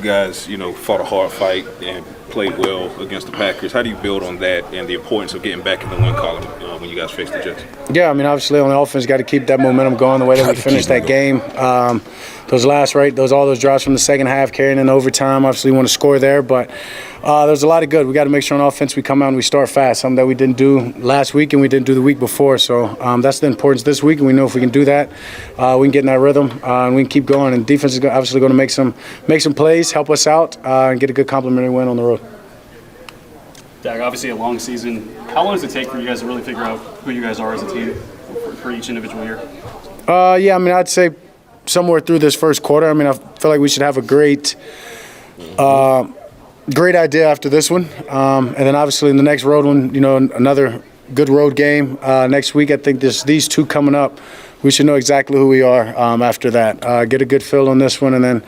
guys, fought a hard fight and played well against the Packers. How do you build on that and the importance of getting back in the win column when you guys face the Jets? Yeah, I mean, obviously on the offense, got to keep that momentum going the way that we finished that game. All those drives from the second half, carrying in overtime. Obviously, we want to score there, but there's a lot of good. We got to make sure on offense we come out and we start fast, something that we didn't do last week and we didn't do the week before. So that's the importance this week, and we know if we can do that, we can get in that rhythm and we can keep going. And defense is obviously going to make some plays, help us out, and get a good complimentary win on the road. Dak, obviously a long season. How long does it take for you guys to really figure out who you guys are as a team for each individual year? Yeah, I mean, I'd say somewhere through this first quarter. I mean, I feel like we should have a great idea after this one. And then obviously in the next road one, another good road game next week. I think these two coming up, we should know exactly who we are after that. Get a good feel on this one, and then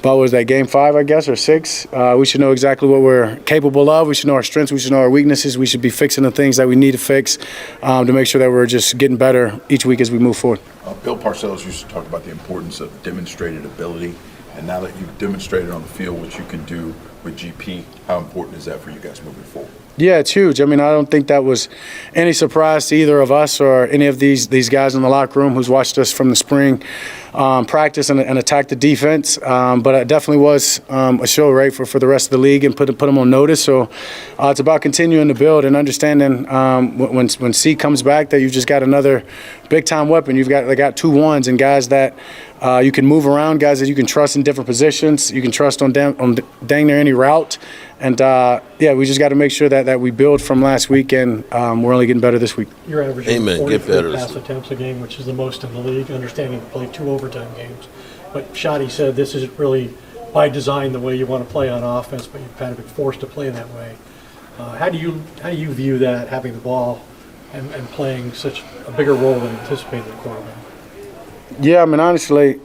what was that, game 5, I guess, or 6? We should know exactly what we're capable of. We should know our strengths. We should know our weaknesses. We should be fixing the things that we need to fix to make sure that we're just getting better each week as we move forward. Bill Parcells used to talk about the importance of demonstrated ability, and now that you've demonstrated on the field what you can do with GP, how important is that for you guys moving forward? Yeah, it's huge. I mean, I don't think that was any surprise to either of us or any of these guys in the locker room who's watched us from the spring practice and attack the defense. But it definitely was a show, right, for the rest of the league and put them on notice. So it's about continuing to build and understanding when C comes back that you've just got another big-time weapon. They got 2 ones and guys that you can move around, guys that you can trust in different positions. You can trust on dang near any route. And, we just got to make sure that we build from last week, and we're only getting better this week. You're averaging 43 pass attempts a game, which is the most in the league, understanding you play 2 overtime games. But Shotty said this isn't really by design the way you want to play on offense, but you've kind of been forced to play that way. How do you view that, having the ball and playing such a bigger role than anticipated in the quarterback? Yeah, I mean, honestly,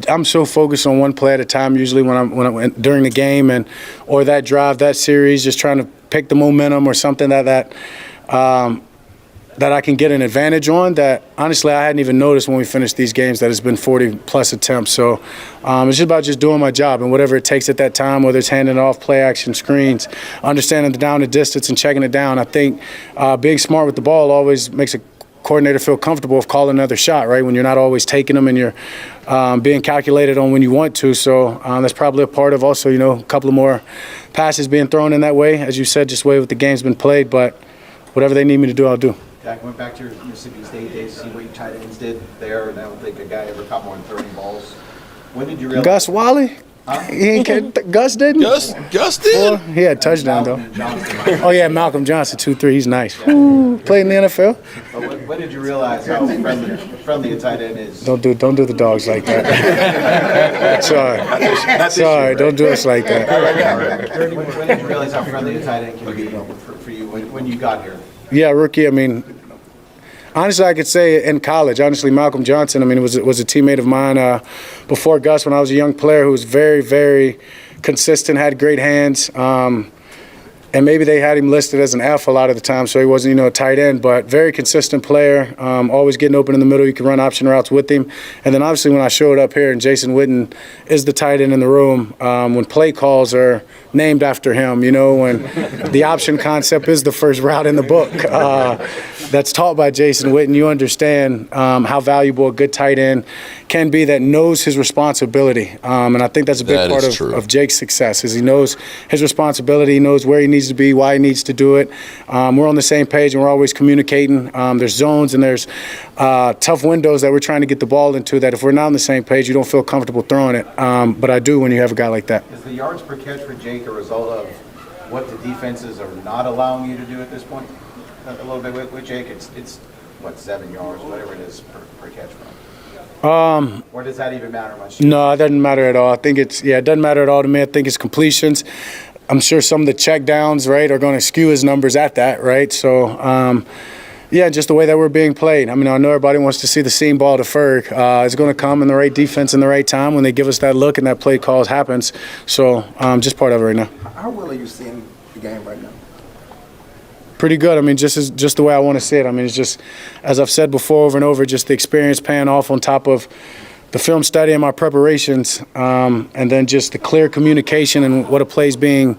I'm so focused on one play at a time usually when I'm during the game or that drive, that series, just trying to pick the momentum or something that I can get an advantage on that honestly I hadn't even noticed when we finished these games that it's been 40-plus attempts. So it's just about just doing my job and whatever it takes at that time, whether it's handing it off, play action, screens, understanding the down and distance and checking it down. I think being smart with the ball always makes a coordinator feel comfortable with calling another shot, right, when you're not always taking them and you're being calculated on when you want to. So that's probably a part of also, a couple of more passes being thrown in that way, as you said, just the way the game's been played. But whatever they need me to do, I'll do. Dak, went back to your Mississippi State days to see what your tight ends did there, and I don't think a guy ever caught more than 30 balls. When did you realize? Gus Wally? He ain't Gus didn't? Gus did? He had a touchdown, though. Oh, yeah, Malcolm Johnson, 2-3. He's nice. Yeah. Played in the NFL. But when did you realize how friendly a tight end is? Don't do the dogs like that. Sorry, don't do us like that. When did you realize how friendly a tight end can be for you when you got here? Yeah, rookie, I mean, honestly, I could say in college, honestly, Malcolm Johnson, I mean, was a teammate of mine before Gus when I was a young player who was very, very consistent, had great hands. And maybe they had him listed as an F a lot of the time, so he wasn't, a tight end, but very consistent player, always getting open in the middle. You can run option routes with him. And then obviously when I showed up here and Jason Witten is the tight end in the room, when play calls are named after him, when the option concept is the first route in the book that's taught by Jason Witten, you understand how valuable a good tight end can be that knows his responsibility. And I think that's a big part of Jake's success is he knows his responsibility, he knows where he needs to be, why he needs to do it. We're on the same page and we're always communicating. There's zones and there's tough windows that we're trying to get the ball into that if we're not on the same page, you don't feel comfortable throwing it. But I do when you have a guy like that. Is the yards per catch for Jake a result of what the defenses are not allowing you to do at this point? A little bit with Jake, it's what, 7 yards, whatever it is per catch from. Or does that even matter much? No, it doesn't matter at all. I think it doesn't matter at all to me. I think it's completions. I'm sure some of the check downs, right, are going to skew his numbers at that, right? So, just the way that we're being played. I mean, I know everybody wants to see the seam ball to Ferg. It's going to come in the right defense in the right time when they give us that look and that play calls happens. So, just part of it right now. How well are you seeing the game right now? Pretty good. I mean, just the way I want to see it. I mean, it's just, as I've said before over and over, just the experience paying off on top of the film study and my preparations, and then just the clear communication and what a play's being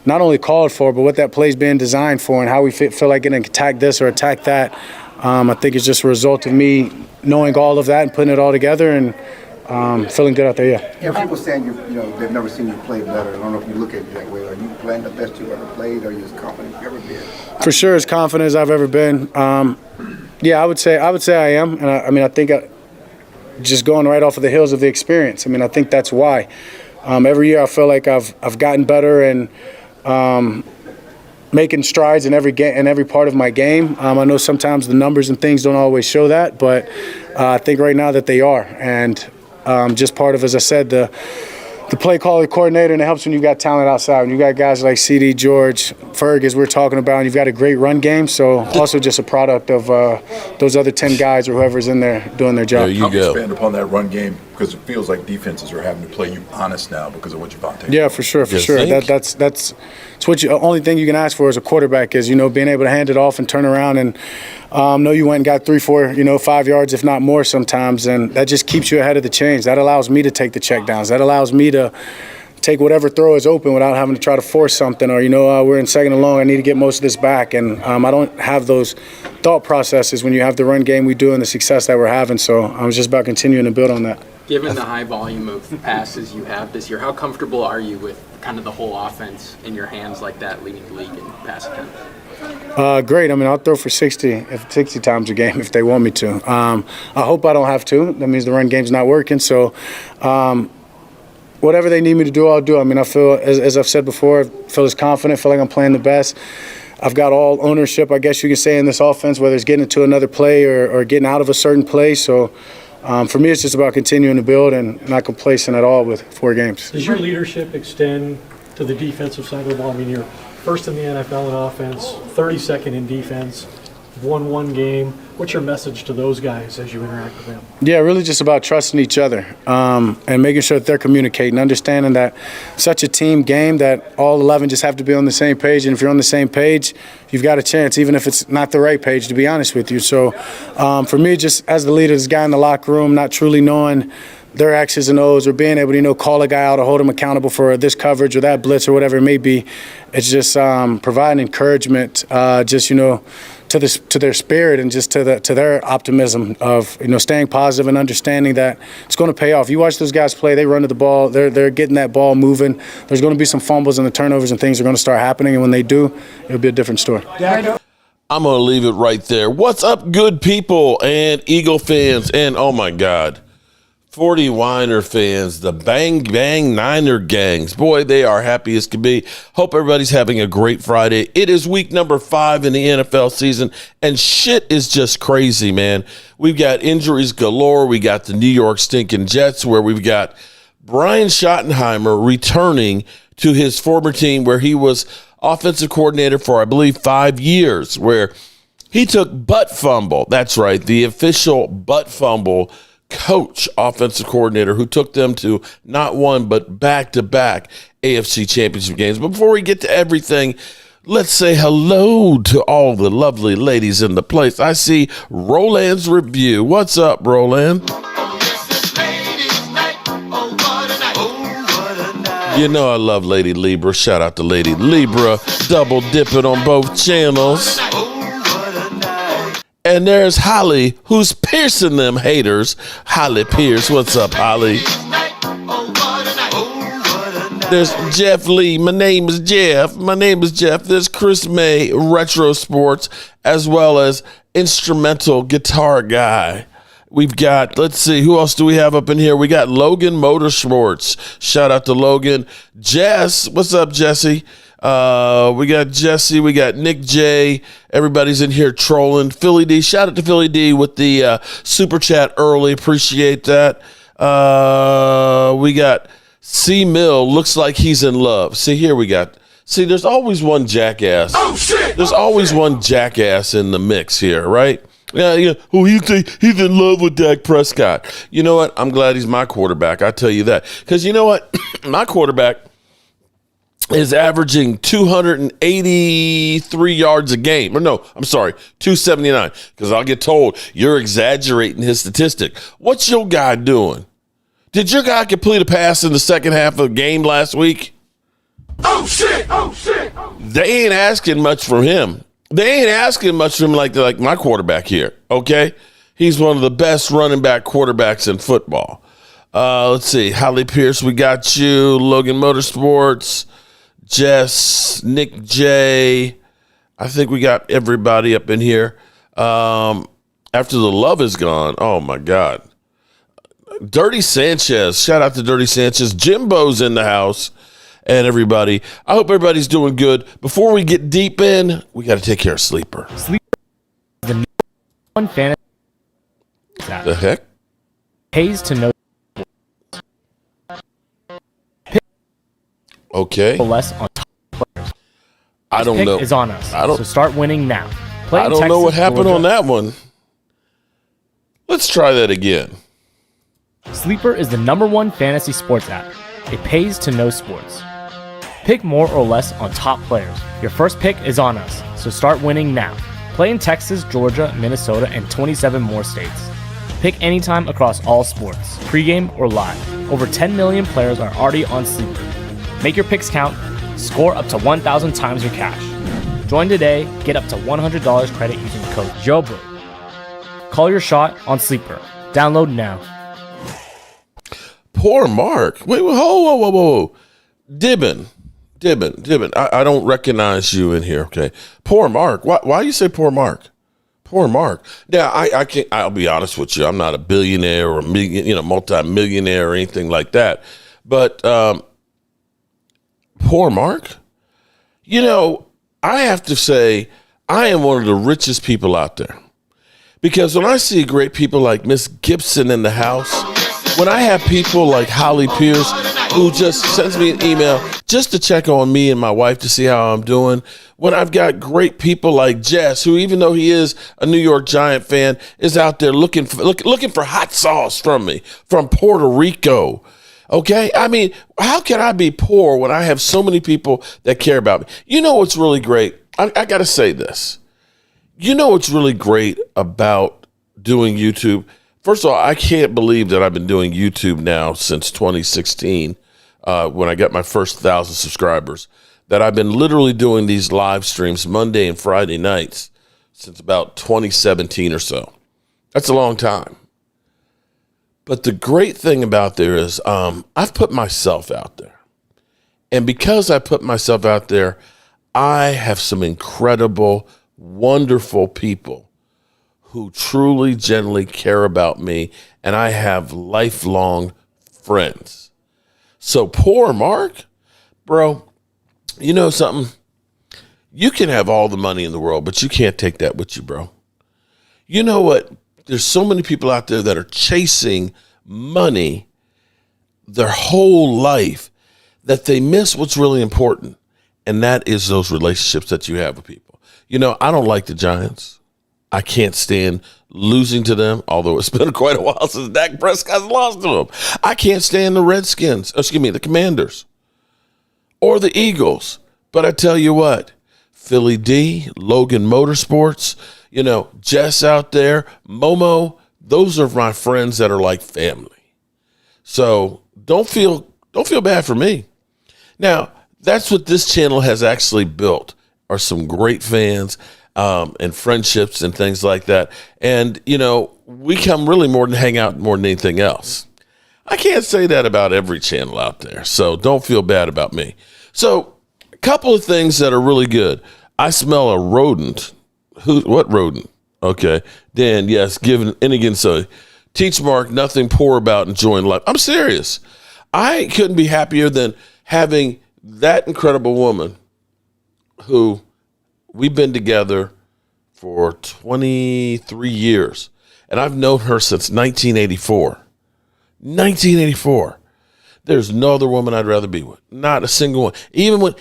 not only called for, but what that play's being designed for and how we feel like getting attack this or attack that. I think it's just a result of me knowing all of that and putting it all together and feeling good out there, yeah. Yeah, people saying they've never seen you play better. I don't know if you look at it that way. Are you playing the best you've ever played? Are you as confident as you've ever been? For sure, as confident as I've ever been. Yeah, I would say I am, and I think just going right off of the heels of the experience. I think that's why. Every year I feel like I've gotten better and making strides in every part of my game. I know sometimes the numbers and things don't always show that, but I think right now that they are, and just part of, as I said, the play caller, coordinator, and it helps when you've got talent outside. When you've got guys like CD, George, Ferg, as we're talking about, and you've got a great run game. So also just a product of those other 10 guys or whoever's in there doing their job. There you go. Expand upon that run game because it feels like defenses are having to play you honest now because of what Javonte. Yeah, for sure. That's what only thing you can ask for as a quarterback is being able to hand it off and turn around and know you went and got 3, 4, 5 yards, if not more sometimes, and that just keeps you ahead of the chains. That allows me to take the check downs. That allows me to take whatever throw is open without having to try to force something or, we're in second and long, I need to get most of this back. And I don't have those thought processes when you have the run game we do and the success that we're having. So I was just about continuing to build on that. Given the high volume of passes you have this year, how comfortable are you with kind of the whole offense in your hands like that, leading the league in pass attempts? Great. I'll throw for 60 times a game if they want me to. I hope I don't have to. That means the run game's not working. So whatever they need me to do, I'll do. I feel, as I've said before, I feel as confident, feel like I'm playing the best. I've got all ownership, I guess you could say, in this offense, whether it's getting into another play or getting out of a certain play. So for me, it's just about continuing to build and not complacent at all with 4 games. Does your leadership extend to the defensive side of the ball? You're first in the NFL in offense, 32nd in defense, won 1 game. What's your message to those guys as you interact with them? Yeah, really just about trusting each other and making sure that they're communicating, understanding that such a team game that all 11 just have to be on the same page. And if you're on the same page, you've got a chance, even if it's not the right page, to be honest with you. So for me, just as the leader, this guy in the locker room, not truly knowing their X's and O's or being able to, call a guy out or hold him accountable for this coverage or that blitz or whatever it may be, it's just providing encouragement, to their spirit and just to their optimism of staying positive and understanding that it's going to pay off. You watch those guys play; they run to the ball, they're getting that ball moving. There's going to be some fumbles and the turnovers and things are going to start happening, and when they do, it'll be a different story. I'm going to leave it right there. What's up, good people and Eagle fans, and oh my God, 40 Winer fans, the Bang Bang Niner gangs. Boy, they are happy as can be. Hope everybody's having a great Friday. It is week number 5 in the NFL season, and shit is just crazy, man. We've got injuries galore. We got the New York stinking Jets, where we've got Brian Schottenheimer returning to his former team where he was offensive coordinator for, I believe, 5 years, where he took butt fumble. That's right, the official butt fumble coach, offensive coordinator, who took them to not one but back-to-back AFC championship games. But before we get to everything, let's say hello to all the lovely ladies in the place. I see Roland's Review. What's up, Roland? You know I love Lady Libra. Shout out to Lady Libra. Double dipping on both channels. And there's Holly, who's piercing them haters. Holly Pierce. What's up, Holly? There's Jeff Lee. My name is Jeff. There's Chris May, Retro Sports, as well as Instrumental Guitar Guy. We've got, let's see, who else do we have up in here? We got Logan Motorsports. Shout out to Logan. Jess, what's up, Jesse? We got Jesse, we got Nick J. Everybody's in here trolling. Philly D, shout out to Philly D with the super chat early. Appreciate that. We got C Mill, looks like he's in love. See, there's always one jackass. Oh shit! There's always one jackass in the mix here, right? Yeah. Oh, he's in love with Dak Prescott. You know what? I'm glad he's my quarterback. I tell you that. Because you know what? My quarterback is averaging 283 yards a game. Or no, I'm sorry, 279. Because I'll get told you're exaggerating his statistic. What's your guy doing? Did your guy complete a pass in the second half of the game last week? Oh shit! Oh shit! They ain't asking much from him. They ain't asking much from him like my quarterback here, okay? He's one of the best running back quarterbacks in football. Let's see. Holly Pierce, we got you. Logan Motorsports. Jess, Nick J. I think we got everybody up in here. After the love is gone, oh, my God. Dirty Sanchez. Shout out to Dirty Sanchez. Jimbo's in the house. And everybody, I hope everybody's doing good. Before we get deep in, we got to take care of Sleeper. Sleeper is the number one fantasy. The heck? Pays to know. Okay. Less on top players. I don't Pick know. Is on us. I don't. So start winning now. Play I in don't know Texas, what happened Georgia. on that one. Let's try that again. Sleeper is the number one fantasy sports app. It pays to know sports. Pick more or less on top players. Your first pick is on us, so start winning now. Play in Texas, Georgia, Minnesota, and 27 more states. Pick anytime across all sports, pregame or live. Over 10 million players are already on Sleeper. Make your picks count. Score up to 1,000 times your cash. Join today. Get up to $100 credit using code JOBO. Call your shot on Sleeper. Download now. Poor Mark. Wait, whoa. Dibbin. I don't recognize you in here. Okay. Poor Mark. Why you say poor Mark? Poor Mark. Now, I can't. I'll be honest with you. I'm not a billionaire or multi-millionaire or anything like that. But poor Mark. I have to say, I am one of the richest people out there. Because when I see great people like Miss Gibson in the house, when I have people like Holly Pierce who just sends me an email just to check on me and my wife to see how I'm doing, when I've got great people like Jess, who even though he is a New York Giant fan, is out there looking for hot sauce from me, from Puerto Rico. Okay? I mean, how can I be poor when I have so many people that care about me? You know what's really great? I got to say this. You know what's really great about doing YouTube? First of all, I can't believe that I've been doing YouTube now since 2016, when I got my first 1,000 subscribers, that I've been literally doing these live streams Monday and Friday nights since about 2017 or so. That's a long time. But the great thing about there is I've put myself out there. And because I put myself out there, I have some incredible, wonderful people who truly, genuinely care about me, and I have lifelong friends. So poor Mark, bro, you know something? You can have all the money in the world, but you can't take that with you, bro. You know what? There's so many people out there that are chasing money their whole life that they miss what's really important, and that is those relationships that you have with people. I don't like the Giants. I can't stand losing to them, although it's been quite a while since Dak Prescott's lost to them. I can't stand the Commanders or the Eagles. But I tell you what, Philly D, Logan Motorsports, Jess out there, Momo, those are my friends that are like family. So don't feel bad for me. Now, that's what this channel has actually built, are some great fans and friendships and things like that. And, we come really more than hang out more than anything else. I can't say that about every channel out there, so don't feel bad about me. So a couple of things that are really good. I smell a rodent. What rodent? Okay. Dan, yes, so teach Mark nothing poor about enjoying life. I'm serious. I couldn't be happier than having that incredible woman who we've been together for 23 years, and I've known her since 1984. 1984. There's no other woman I'd rather be with. Not a single one. Even when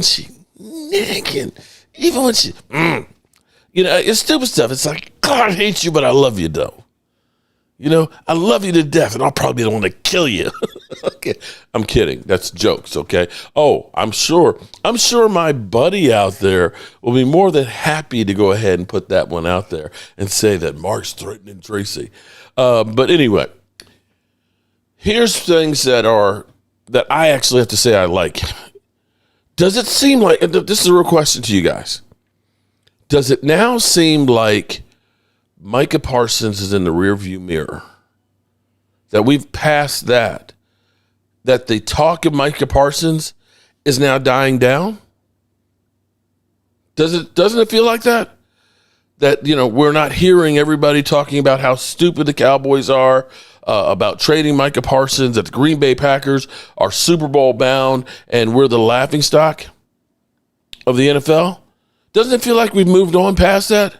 she nagging, it's stupid stuff. It's like, God, I hate you, but I love you, though. I love you to death, and I'll probably be the one to kill you. Okay, I'm kidding. That's jokes, okay? Oh, I'm sure my buddy out there will be more than happy to go ahead and put that one out there and say that Mark's threatening Tracy. But anyway, Here's things that I actually have to say I like. Does it seem like, this is a real question to you guys, does it now seem like Micah Parsons is in the rearview mirror? That we've passed that the talk of Micah Parsons is now dying down? Doesn't it feel like that? That, we're not hearing everybody talking about how stupid the Cowboys are, about trading Micah Parsons, that the Green Bay Packers are Super Bowl bound and we're the laughingstock of the NFL? Doesn't it feel like we've moved on past that?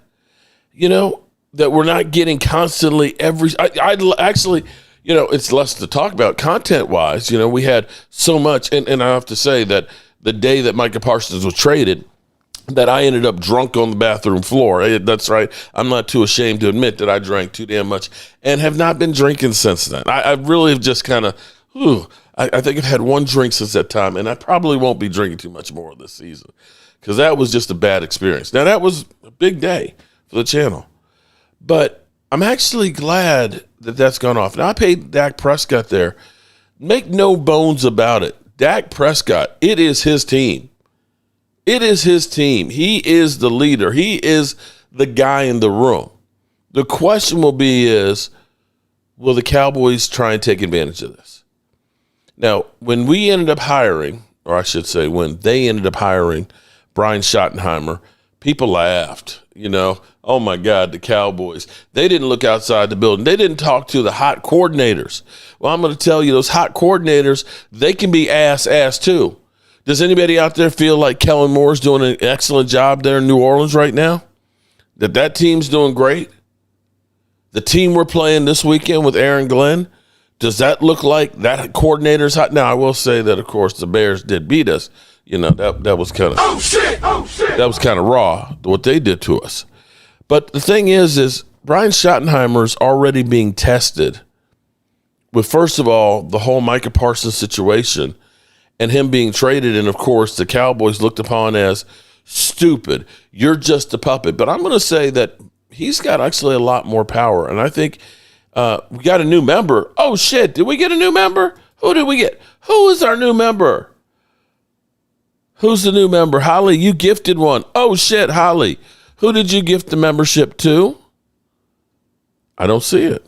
That we're not getting constantly I'd actually, it's less to talk about content-wise. We had so much, and I have to say that the day that Micah Parsons was traded, that I ended up drunk on the bathroom floor. That's right. I'm not too ashamed to admit that I drank too damn much and have not been drinking since then. I really have just kind of, I think I've had one drink since that time, and I probably won't be drinking too much more this season because that was just a bad experience. Now, that was a big day for the channel, but I'm actually glad that that's gone off. Now, I paid Dak Prescott there. Make no bones about it. Dak Prescott, it is his team. It is his team. He is the leader. He is the guy in the room. The question will the Cowboys try and take advantage of this? Now, when we ended up hiring, or I should say when they ended up hiring Brian Schottenheimer, people laughed, oh my God, the Cowboys. They didn't look outside the building. They didn't talk to the hot coordinators. Well, I'm going to tell you, those hot coordinators, they can be ass too. Does anybody out there feel like Kellen Moore's doing an excellent job there in New Orleans right now? That team's doing great? The team we're playing this weekend with Aaron Glenn, does that look like that coordinator's hot? Now, I will say that, of course, the Bears did beat us. That was kind of that was kind of raw, what they did to us. But the thing is Brian Schottenheimer's already being tested with, first of all, the whole Micah Parsons situation, and him being traded, and of course the Cowboys looked upon as stupid. You're just a puppet. But I'm going to say that he's got actually a lot more power, and I think we got a new member. Oh shit! Did we get a new member? Who did we get? Who is our new member? Who's the new member? Holly, you gifted one. Oh shit, Holly. Who did you gift the membership to? I don't see it.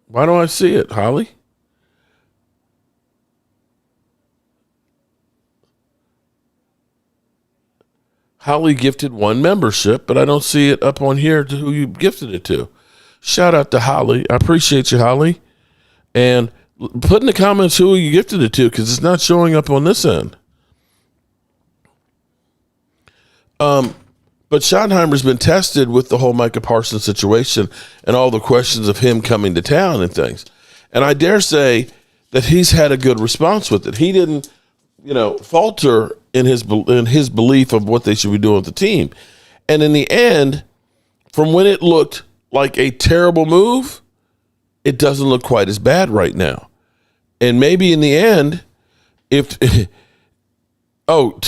Why don't I see it, Holly? Holly gifted one membership, but I don't see it up on here to who you gifted it to. Shout out to Holly. I appreciate you, Holly. And put in the comments who you gifted it to, because it's not showing up on this end. But Schottenheimer's been tested with the whole Micah Parsons situation and all the questions of him coming to town and things. And I dare say that he's had a good response with it. He didn't, falter in his belief of what they should be doing with the team. And in the end, from when it looked like a terrible move, it doesn't look quite as bad right now. And maybe in the end, to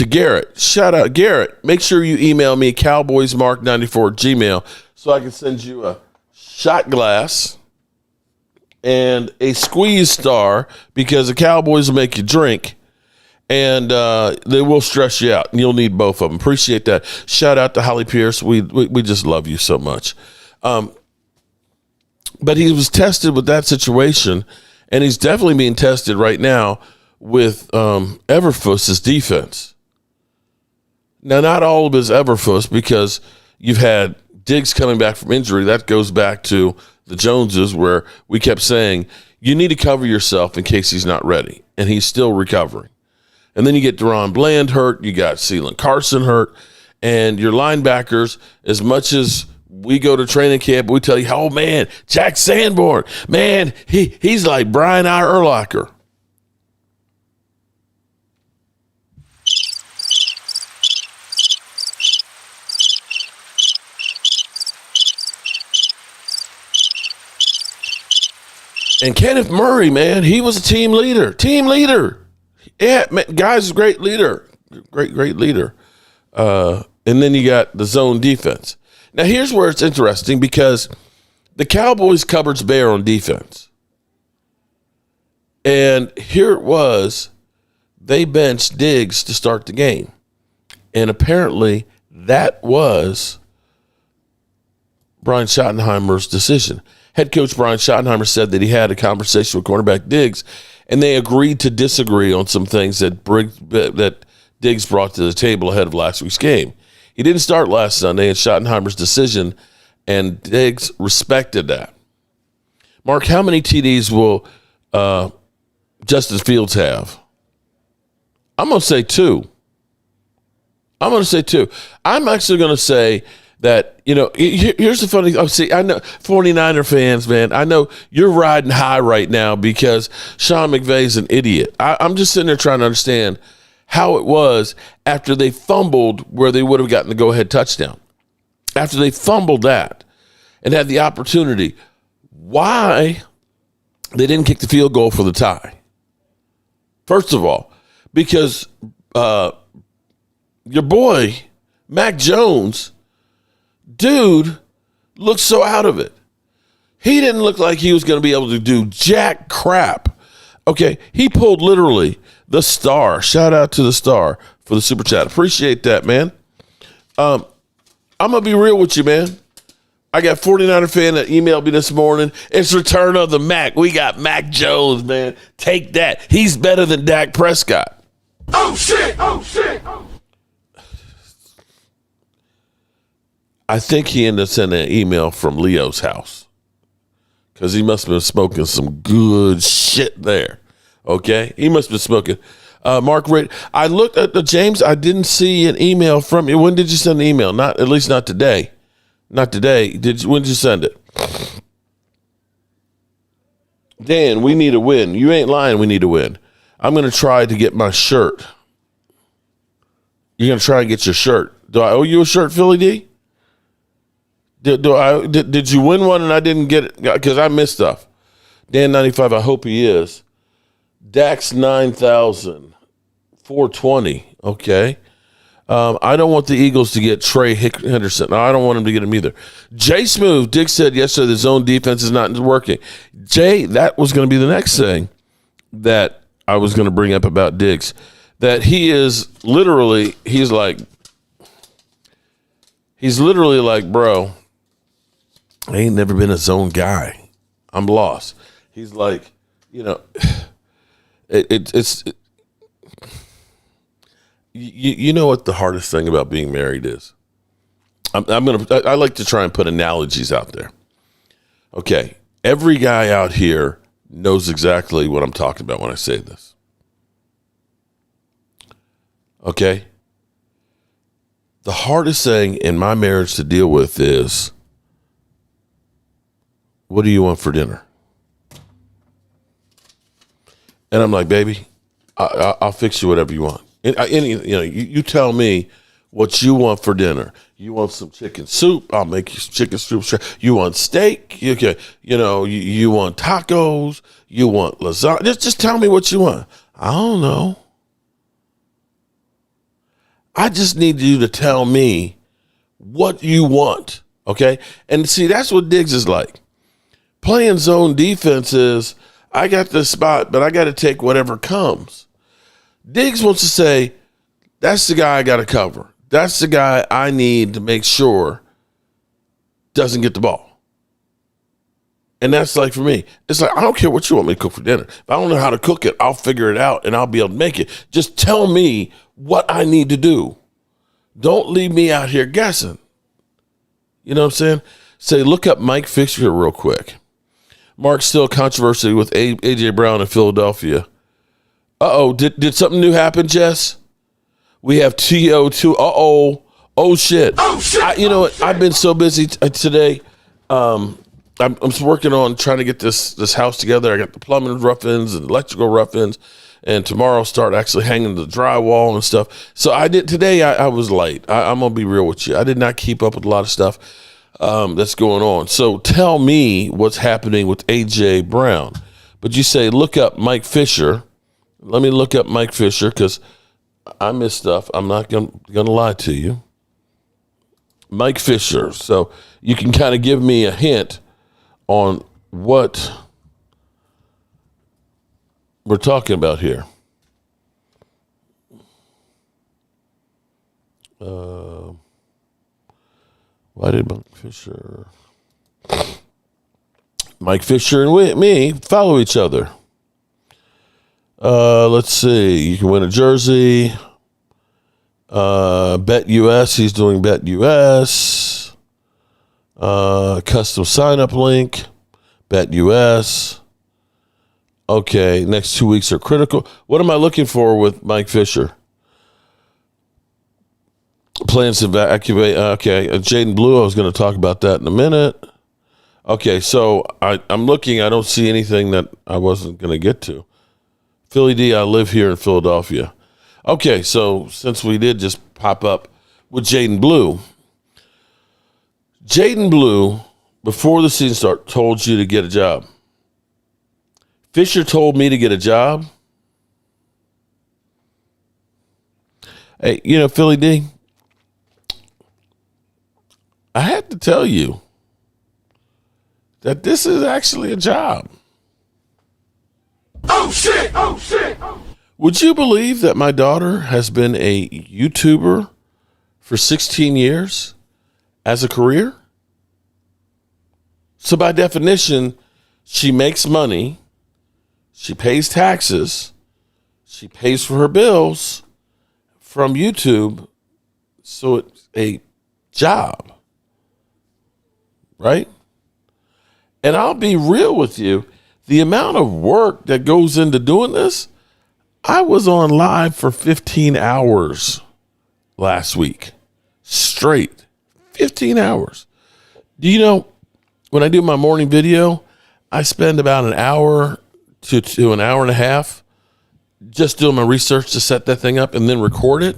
Garrett, shout out Garrett, make sure you email me cowboysmark94@gmail so I can send you a shot glass and a squeeze star, because the Cowboys will make you drink. And they will stress you out, and you'll need both of them. Appreciate that. Shout out to Holly Pierce. We just love you so much. But he was tested with that situation, and he's definitely being tested right now with Eberflus's defense. Now, not all of his Eberflus, because you've had Diggs coming back from injury. That goes back to the Joneses, where we kept saying, you need to cover yourself in case he's not ready, and he's still recovering. And then you get Deron Bland hurt. You got Ceylon Carson hurt. And your linebackers, as much as we go to training camp, we tell you, oh, man, Jack Sanborn, man, he's like Brian Urlacher. And Kenneth Murray, man, he was a team leader. Yeah, man, guy's a great leader. Great leader. And then you got the zone defense. Now, here's where it's interesting, because the Cowboys cupboard's bare on defense. And here it was, they benched Diggs to start the game. And apparently that was Brian Schottenheimer's decision. Head coach Brian Schottenheimer said that he had a conversation with cornerback Diggs, and they agreed to disagree on some things that Diggs brought to the table ahead of last week's game. He didn't start last Sunday, and Schottenheimer's decision, and Diggs respected that. Mark, how many TDs will Justin Fields have? I'm going to say 2. I'm actually going to say that, here's the funny thing. See, I know 49er fans, man, I know you're riding high right now because Sean McVay's an idiot. I'm just sitting there trying to understand how it was after they fumbled where they would have gotten the go-ahead touchdown. After they fumbled that and had the opportunity, why they didn't kick the field goal for the tie. First of all, because your boy, Mac Jones, dude, looked so out of it. He didn't look like he was going to be able to do jack crap. Okay, he pulled literally the star. Shout out to the star for the super chat. Appreciate that, man. I'm going to be real with you, man. I got 49er fan that emailed me this morning. It's return of the Mac. We got Mac Jones, man. Take that. He's better than Dak Prescott. Oh, shit. Oh, shit. I think he ended up sending an email from Leo's house because he must have been smoking some good shit there. Okay? He must have been smoking. Mark, I looked at the James. I didn't see an email from you. When did you send an email? At least not today. Not today. When did you send it? Dan, we need a win. You ain't lying. We need a win. I'm going to try to get my shirt. You're going to try and get your shirt. Do I owe you a shirt, Philly D? Did you win one and I didn't get it? Because I missed stuff. Dan 95, I hope he is. Dax 9,000. 420. Okay. I don't want the Eagles to get Trey Henderson. No, I don't want him to get him either. Jay Smooth, Dick said yesterday the zone defense is not working. Jay, that was going to be the next thing that I was going to bring up about Diggs. That he is literally, he's literally like, bro, I ain't never been a zone guy. I'm lost. He's like, it's you know what the hardest thing about being married is? I like to try and put analogies out there. Okay, every guy out here knows exactly what I'm talking about when I say this. Okay? The hardest thing in my marriage to deal with is, what do you want for dinner? And I'm like, baby, I'll fix you whatever you want. You tell me what you want for dinner. You want some chicken soup? I'll make you some chicken soup. You want steak? You want tacos? You want lasagna? Just tell me what you want. I don't know. I just need you to tell me what you want, okay? And see, that's what Diggs is like. Playing zone defense is, I got this spot, but I got to take whatever comes. Diggs wants to say, that's the guy I got to cover. That's the guy I need to make sure doesn't get the ball. And that's like for me. It's like, I don't care what you want me to cook for dinner. If I don't know how to cook it, I'll figure it out and I'll be able to make it. Just tell me what I need to do. Don't leave me out here guessing. You know what I'm saying? Say, look up Mike Fisher real quick. Mark, still controversy with A.J. Brown in Philadelphia. Uh-oh, did something new happen, Jess? We have TO2. Uh-oh. Oh, shit. Oh, shit. You know what? I've been so busy today. I'm working on trying to get this house together. I got the plumbing rough-ins and electrical rough-ins, and tomorrow start actually hanging the drywall and stuff. So today I was late. I'm going to be real with you. I did not keep up with a lot of stuff that's going on. So tell me what's happening with A.J. Brown. But you say, look up Mike Fisher. Let me look up Mike Fisher because I miss stuff. I'm not going to lie to you. Mike Fisher. So you can kind of give me a hint on what we're talking about here. Why did Mike Fisher and me follow each other? Let's see. You can win a jersey. Bet US. He's doing Bet US. Custom sign-up link. Bet US. Okay, next 2 weeks are critical. What am I looking for with Mike Fisher? Plans to evacuate. Okay, Jaden Blue, I was going to talk about that in a minute. Okay, so I'm looking. I don't see anything that I wasn't going to get to. Philly D, I live here in Philadelphia. Okay, so since we did just pop up with Jaden Blue, before the season started, told you to get a job. Fisher told me to get a job. Hey, Philly D, I have to tell you that this is actually a job. Oh shit! Oh shit! Would you believe that my daughter has been a YouTuber for 16 years as a career? So by definition, she makes money, she pays taxes, she pays for her bills from YouTube, so it's a job, right? And I'll be real with you, the amount of work that goes into doing this, I was on live for 15 hours last week, straight, 15 hours. Do you know, when I do my morning video, I spend about an hour to an hour and a half just doing my research to set that thing up and then record it.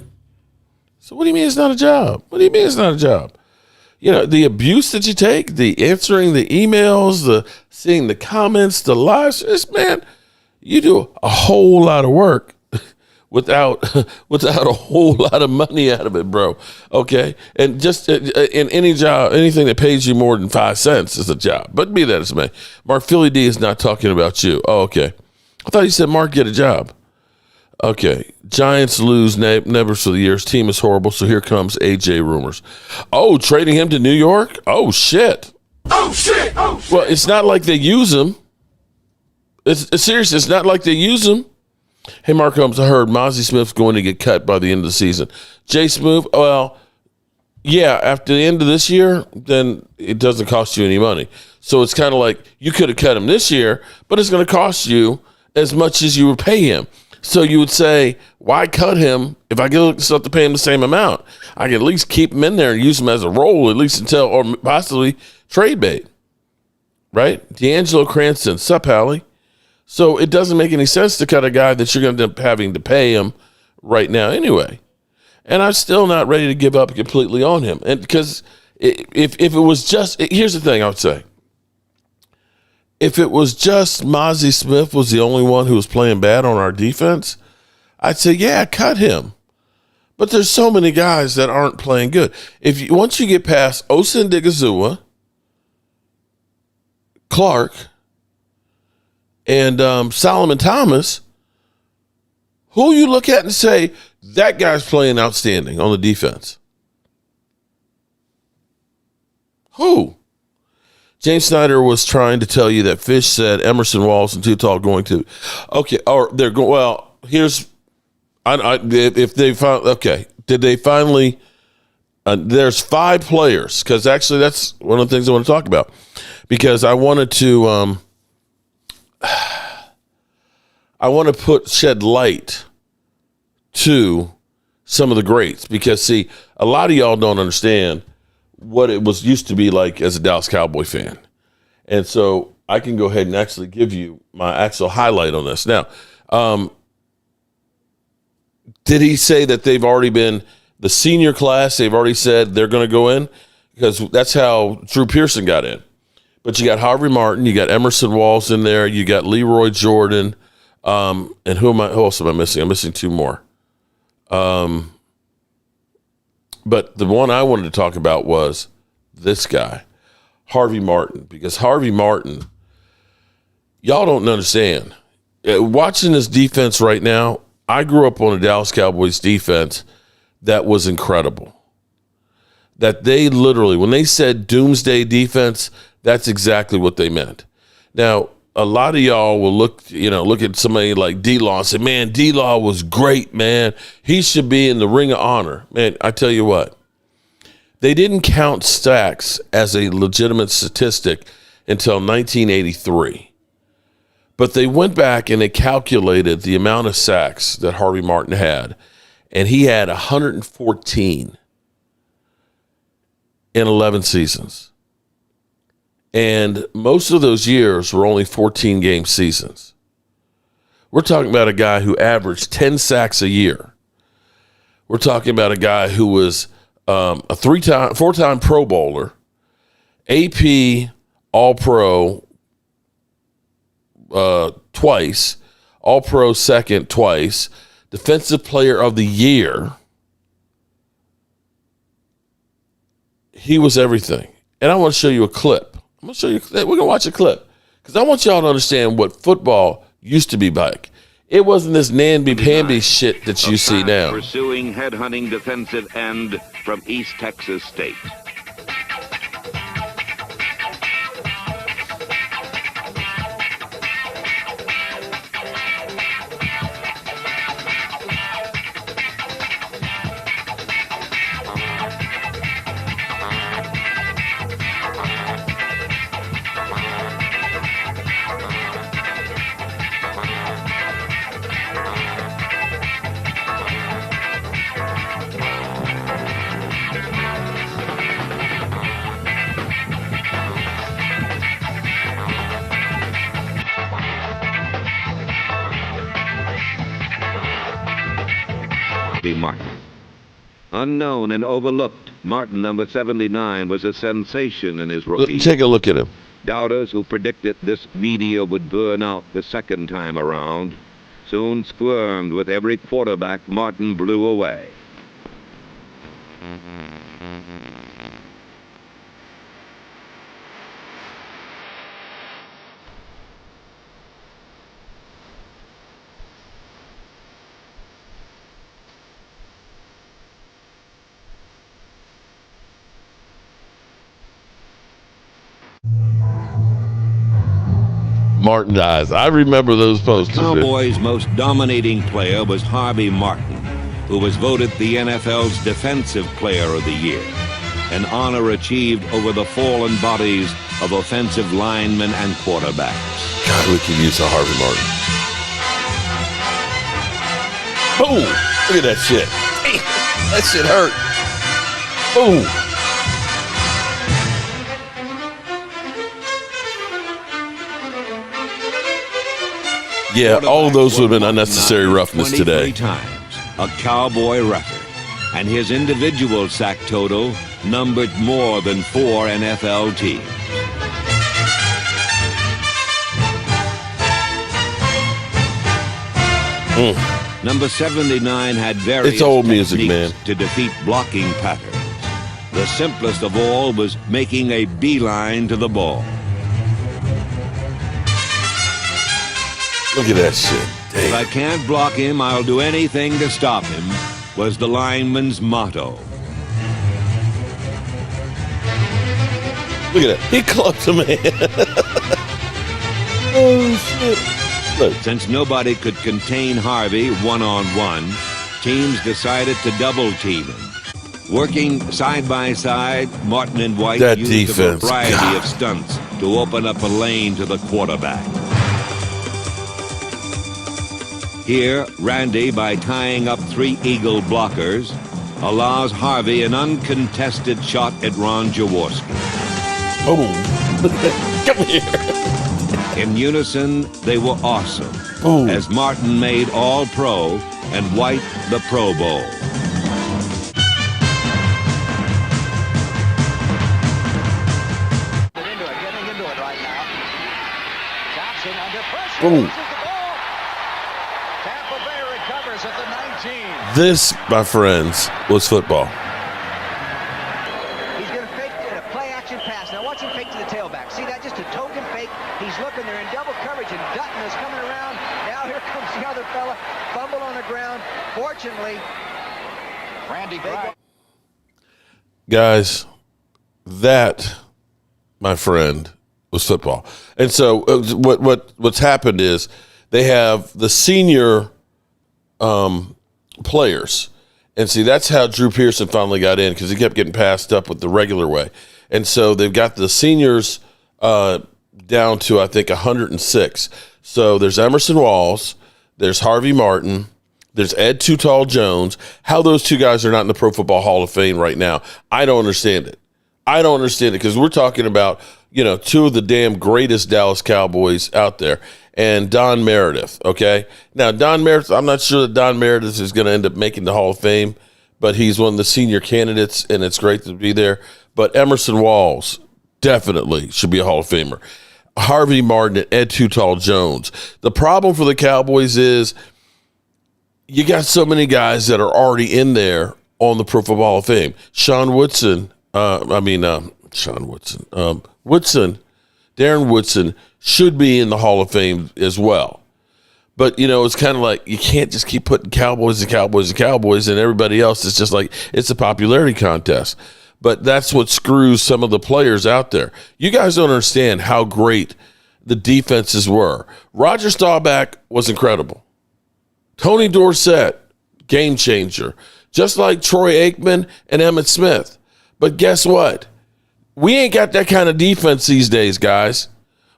So what do you mean it's not a job? What do you mean it's not a job? The abuse that you take, the answering the emails, the seeing the comments, the lives, man, you do a whole lot of work without a whole lot of money out of it, bro. Okay? And just in any job, anything that pays you more than 5 cents is a job. But be that as it may. Mark, Philly D is not talking about you. Oh, okay. I thought you said, Mark, get a job. Okay. Giants lose Nevers for the year's team is horrible, so here comes AJ rumors. Oh, trading him to New York? Oh, shit. Oh shit! Oh shit! Well, it's not like they use him. It's serious. It's not like they use him. Hey, Mark Holmes, I heard Mozzie Smith's going to get cut by the end of the season. Jay Smoove, well, yeah, after the end of this year, then it doesn't cost you any money. So it's kind of like you could have cut him this year, but it's going to cost you as much as you would pay him. So you would say, why cut him if I still have to pay him the same amount? I can at least keep him in there and use him as a role, at least until, or possibly trade bait. Right? D'Angelo Cranston, sup, Hallie? So it doesn't make any sense to cut a guy that you're going to end up having to pay him right now anyway. And I'm still not ready to give up completely on him. And because if it was just, here's the thing I would say. If it was just Mozzie Smith was the only one who was playing bad on our defense, I'd say, yeah, cut him. But there's so many guys that aren't playing good. Once you get past Osa Odighizuwa, Clark, and Solomon Thomas, who you look at and say, that guy's playing outstanding on the defense? Who? James Snyder was trying to tell you that Fish said Emerson Walls and Too Tall going to. Okay, or they're going. Well, here's, if they found. Okay, did they finally? There's 5 players, because actually that's one of the things I want to talk about, because I wanted to. I want to shed light to some of the greats, because see, a lot of y'all don't understand what it was used to be like as a Dallas Cowboy fan. And so I can go ahead and actually give you my actual highlight on this. Now, did he say that they've already been the senior class? They've already said they're going to go in? Because that's how Drew Pearson got in. But you got Harvey Martin, you got Emerson Walls in there, you got Leroy Jordan, and who else am I missing? I'm missing 2 more. But the one I wanted to talk about was this guy, Harvey Martin, because Harvey Martin, y'all don't understand. watching this defense right now, I grew up on a Dallas Cowboys defense that was incredible. That they literally, when they said Doomsday defense, that's exactly what they meant. Now, a lot of y'all will look at somebody like D-Law and say, man, D-Law was great, man. He should be in the Ring of Honor. Man, I tell you what, they didn't count sacks as a legitimate statistic until 1983. But they went back and they calculated the amount of sacks that Harvey Martin had, and he had 114 in 11 seasons. And most of those years were only 14-game seasons. We're talking about a guy who averaged 10 sacks a year. We're talking about a guy who was a four-time Pro Bowler, AP All-Pro twice, All-Pro second twice, Defensive Player of the Year. He was everything. And I want to show you a clip. We're going to watch a clip because I want y'all to understand what football used to be like. It wasn't this namby-pamby shit that you see now. Pursuing headhunting defensive end from East Texas State. Martin. Unknown and overlooked, Martin, number 79, was a sensation in his rookie. Take a look at him. Doubters who predicted this media would burn out the second time around soon squirmed with every quarterback Martin blew away. Martin dies. I remember those posters. Cowboys' most dominating player was Harvey Martin, who was voted the NFL's Defensive Player of the Year, an honor achieved over the fallen bodies of offensive linemen and quarterbacks. God, we could use a Harvey Martin. Boom! Look at that shit. That shit hurt. Boom! Yeah, all of those would have been unnecessary roughness today. 23 times, a Cowboy record, and his individual sack total numbered more than 4 NFL teams. Number 79 had various old music, man. To defeat blocking patterns. The simplest of all was making a beeline to the ball. Look at that shit. Damn. If I can't block him, I'll do anything to stop him, was the lineman's motto. Look at that. He clubbed a man. Oh, shit. Look. Since nobody could contain Harvey one-on-one, teams decided to double-team him. Working side by side, Martin and White used a variety of stunts to open up a lane to the quarterback. Here, Randy, by tying up 3 Eagle blockers, allows Harvey an uncontested shot at Ron Jaworski. Oh, come here. In unison, they were awesome, as Martin made All-Pro and White the Pro Bowl. Getting into it right now. Johnson under pressure. Boom. This, my friends, was football. He's going to fake a play-action pass. Now watch him fake to the tailback. See that? Just a token fake. He's looking there in double coverage, and Dutton is coming around. Now Gray. Randy Gray. Guys, that, my friend, was football. And so what's happened is they have the senior players. And see, that's how Drew Pearson finally got in, because he kept getting passed up with the regular way. And so they've got the seniors down to, I think, 106. So there's Emerson Walls, there's Harvey Martin, there's Ed Too Tall Jones. How those two guys are not in the Pro Football Hall of Fame right now, I don't understand it. I don't understand it, because we're talking about, two of the damn greatest Dallas Cowboys out there. And Don Meredith, okay? Now, Don Meredith, I'm not sure that Don Meredith is going to end up making the Hall of Fame, but he's one of the senior candidates, and it's great to be there. But Emerson Walls definitely should be a Hall of Famer. Harvey Martin and Ed Too Tall Jones. The problem for the Cowboys is you got so many guys that are already in there on the Pro Football Hall of Fame. Darren Woodson should be in the Hall of Fame as well. But, it's kind of like you can't just keep putting Cowboys and Cowboys and Cowboys, and everybody else is just like it's a popularity contest. But that's what screws some of the players out there. You guys don't understand how great the defenses were. Roger Staubach was incredible. Tony Dorsett, game changer. Just like Troy Aikman and Emmitt Smith. But guess what? We ain't got that kind of defense these days, guys.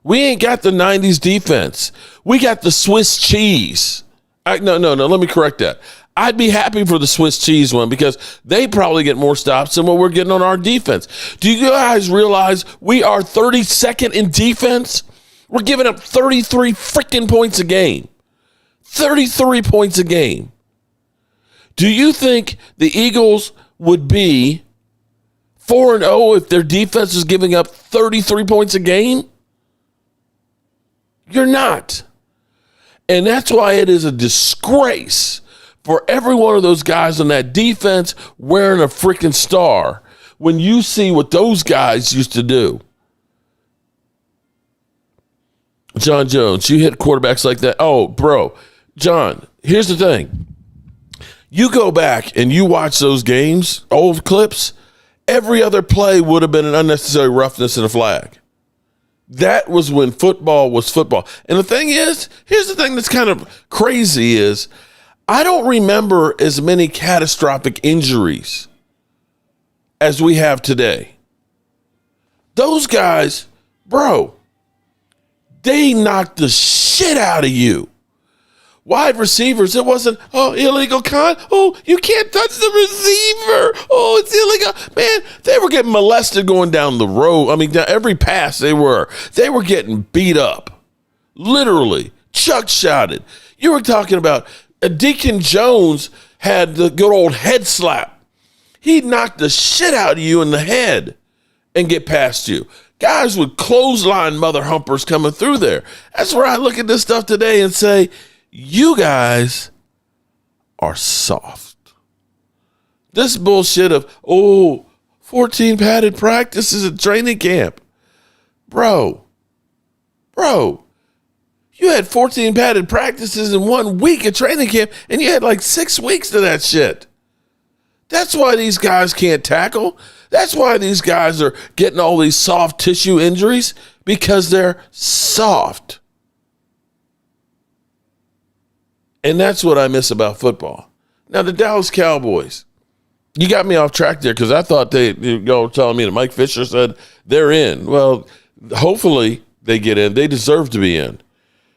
We ain't got the 90s defense. We got the Swiss cheese. No, let me correct that. I'd be happy for the Swiss cheese one, because they probably get more stops than what we're getting on our defense. Do you guys realize we are 32nd in defense? We're giving up 33 freaking points a game. 33 points a game. Do you think the Eagles would be 4-0 if their defense was giving up 33 points a game? You're not. And that's why it is a disgrace for every one of those guys on that defense wearing a freaking star when you see what those guys used to do. John Jones, you hit quarterbacks like that. Oh, bro. John, here's the thing. You go back and you watch those games, old clips, every other play would have been an unnecessary roughness and a flag. That was when football was football. And the thing is, here's the thing that's kind of crazy is I don't remember as many catastrophic injuries as we have today. Those guys, bro, they knocked the shit out of you. Wide receivers, it wasn't, illegal con. Oh, you can't touch the receiver. Oh, it's illegal. Man, they were getting molested going down the road. I mean, down every pass they were getting beat up. Literally, chuck shotted. You were talking about Deacon Jones had the good old head slap. He'd knock the shit out of you in the head and get past you. Guys with clothesline mother humpers coming through there. That's where I look at this stuff today and say, you guys are soft. This bullshit of, 14 padded practices at training camp. Bro, you had 14 padded practices in 1 week at training camp, and you had like 6 weeks to that shit. That's why these guys can't tackle. That's why these guys are getting all these soft tissue injuries, because they're soft. And that's what I miss about football. Now, the Dallas Cowboys, you got me off track there, because I thought y'all were telling me that Mike Fisher said they're in. Well, hopefully they get in. They deserve to be in.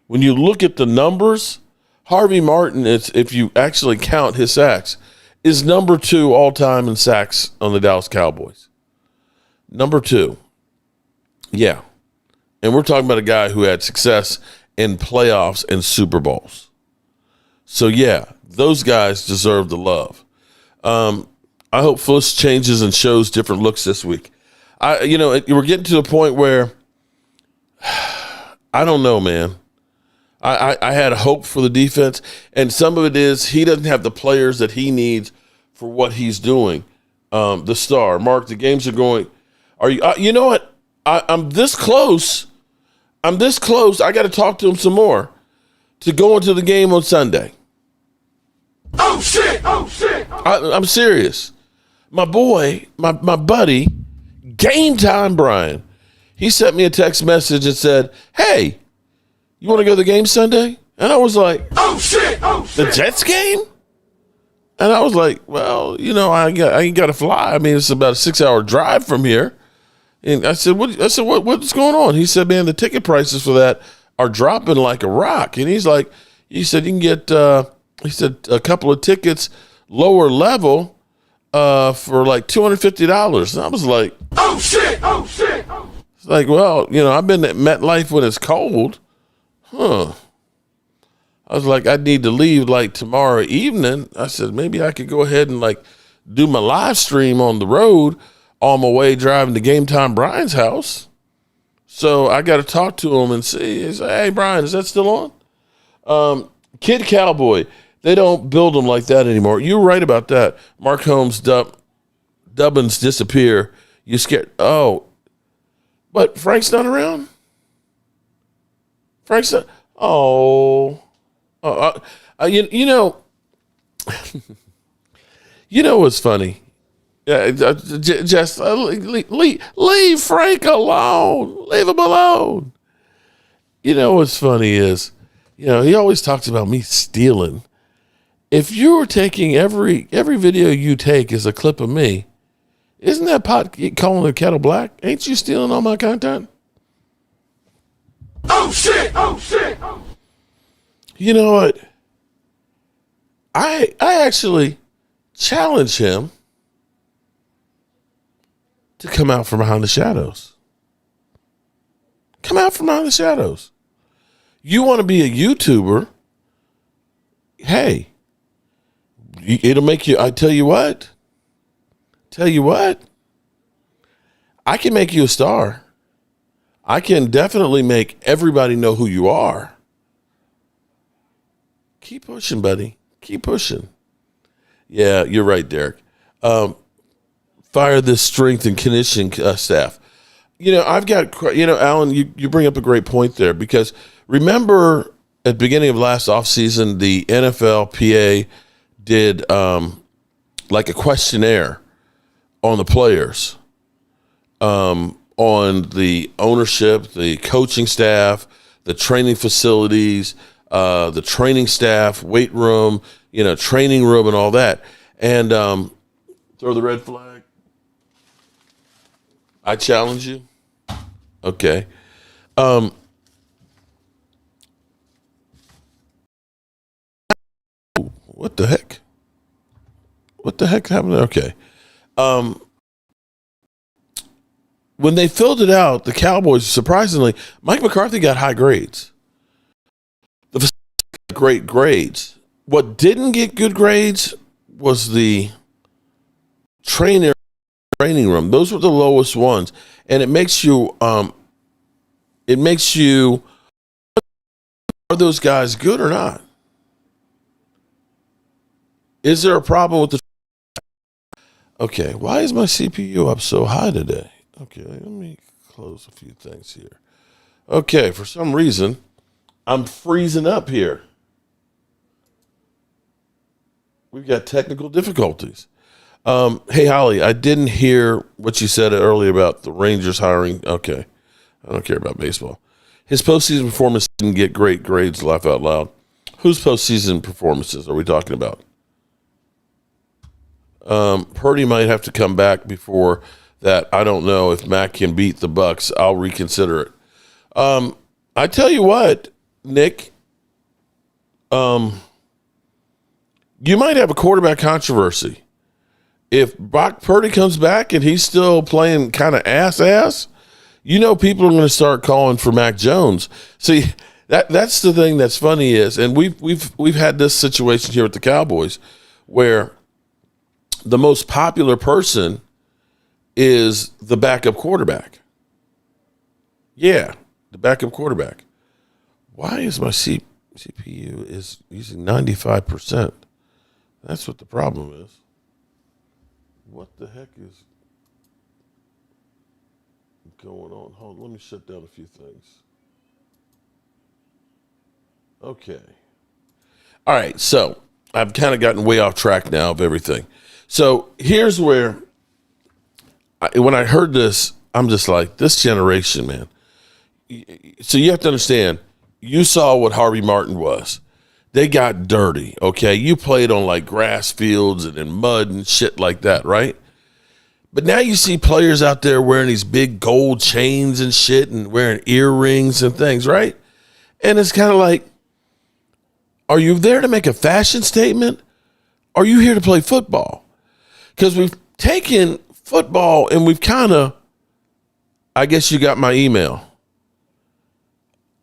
When you look at the numbers, Harvey Martin, if you actually count his sacks, is number 2 all-time in sacks on the Dallas Cowboys. Number 2. Yeah. And we're talking about a guy who had success in playoffs and Super Bowls. So, yeah, those guys deserve the love. I hope Fuss changes and shows different looks this week. We're getting to the point where I don't know, man. I had hope for the defense, and some of it is he doesn't have the players that he needs for what he's doing. The star, Mark, the games are going. Are you? You know what? I'm this close. I got to talk to him some more to go into the game on Sunday. Oh shit! shit! Oh shit! I'm serious. My boy, my buddy, Game Time Brian, he sent me a text message and said, "Hey, you want to go to the game Sunday?" And I was like, Oh shit! Oh shit! "The Jets game?" And I was like, "Well, I ain't got to fly. I mean, it's about a 6-hour drive from here." And I said, what's going on? He said, "Man, the ticket prices for that are dropping like a rock." And he said you can get a couple of tickets lower level for like $250. And I was like, Oh shit! Oh shit! it's like, well, I've been at MetLife when it's cold. I was like, I need to leave like tomorrow evening. I said, maybe I could go ahead and like do my live stream on the road on my way driving to Game Time Brian's house. So I got to talk to him and see. He said, "Hey, Brian, is that still on?" Kid Cowboy, they don't build them like that anymore. You're right about that. Mark Holmes, Dubbins disappear. You scared. Oh, but Frank's not around? Frank's not. Oh. You know what's funny? Just leave Frank alone. Leave him alone. You know what's funny is, he always talks about me stealing. If you were taking every video you take is a clip of me, isn't that pot calling the kettle black? Ain't you stealing all my content? Oh shit! Oh shit! You know what? I actually challenge him to come out from behind the shadows. Come out from behind the shadows. You want to be a YouTuber? Hey, it'll make you. I tell you what. I can make you a star. I can definitely make everybody know who you are. Keep pushing, buddy. Keep pushing. Yeah, you're right, Derek. Fire this strength and conditioning staff. I've got, Alan, you bring up a great point there, because remember at the beginning of last offseason, the NFLPA did like a questionnaire on the players, on the ownership, the coaching staff, the training facilities, the training staff, weight room, training room and all that. And throw the red flag. I challenge you. Okay. What the heck? What the heck happened there? Okay. When they filled it out, the Cowboys, surprisingly, Mike McCarthy got high grades. The facility got great grades. What didn't get good grades was the training room. Those were the lowest ones. And it makes you, are those guys good or not? Is there a problem with the? Okay, why is my CPU up so high today? Okay, let me close a few things here. Okay, for some reason, I'm freezing up here. We've got technical difficulties. Hey, Holly, I didn't hear what you said earlier about the Rangers hiring. Okay, I don't care about baseball. His postseason performance didn't get great grades, laugh out loud. Whose postseason performances are we talking about? Purdy might have to come back before that. I don't know if Mac can beat the Bucks. I'll reconsider it. I tell you what, Nick, you might have a quarterback controversy. If Brock Purdy comes back and he's still playing kind of ass, people are going to start calling for Mac Jones. See, that's the thing that's funny is, and we've had this situation here with the Cowboys where the most popular person is the backup quarterback. Yeah, the backup quarterback. Why is my CPU is using 95%? That's what the problem is. What the heck is going on? Hold on, let me shut down a few things. Okay. All right, so I've kind of gotten way off track now of everything. So here's where, when I heard this, I'm just like, this generation, man. So you have to understand, you saw what Harvey Martin was. They got dirty, okay? You played on like grass fields and in mud and shit like that, right? But now you see players out there wearing these big gold chains and shit and wearing earrings and things, right? And it's kind of like, are you there to make a fashion statement? Are you here to play football? Because we've taken football and we've kind of, I guess you got my email.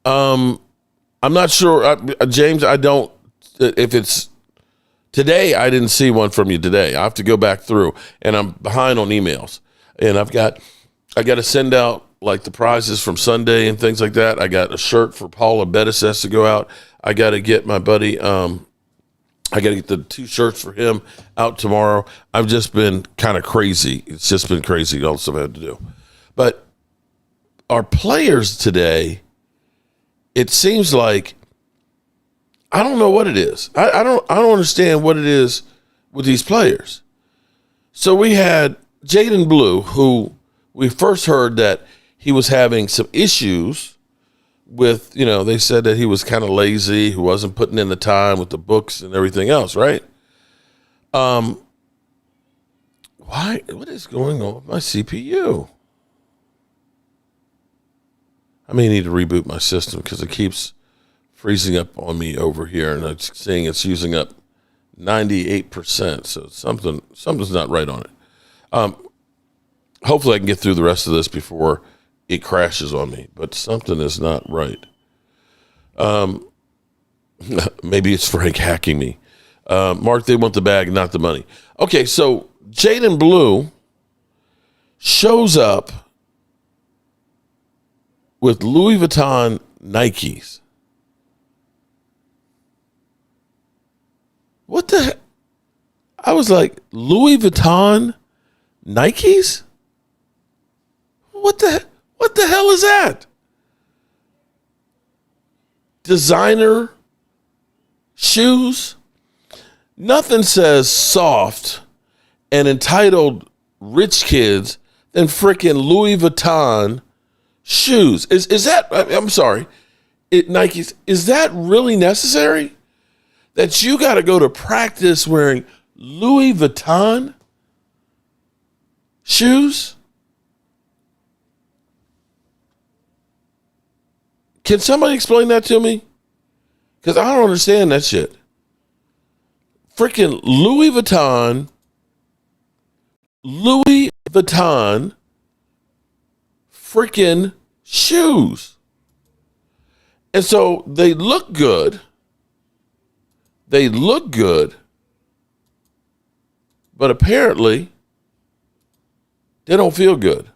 I'm not sure, James, I don't, if it's today, I didn't see one from you today. I have to go back through, and I'm behind on emails. And I got to send out like the prizes from Sunday and things like that. I got a shirt for Paula Bettis has to go out. I got to get my buddy, I got to get the 2 shirts for him out tomorrow. I've just been kind of crazy. It's just been crazy, all the stuff I had to do. But our players today, it seems like, I don't know what it is. I don't understand what it is with these players. So we had Jaden Blue, who we first heard that he was having some issues with, they said that he was kind of lazy, who wasn't putting in the time with the books and everything else, right? What is going on with my CPU? I may need to reboot my system because it keeps freezing up on me over here, and I'm seeing it's using up 98%. So something's not right on it. Hopefully I can get through the rest of this before it crashes on me, but something is not right. Maybe it's Frank hacking me. Mark, they want the bag, not the money. Okay, so Jaden Blue shows up with Louis Vuitton Nikes. What the heck? I was like, Louis Vuitton Nikes? What the hell is that? Designer shoes? Nothing says soft and entitled rich kids than freaking Louis Vuitton shoes. Is that, I'm sorry, Nikes, is that really necessary? That you got to go to practice wearing Louis Vuitton shoes? Can somebody explain that to me? Because I don't understand that shit. Freaking Louis Vuitton freaking shoes. And so they look good. But apparently they don't feel good.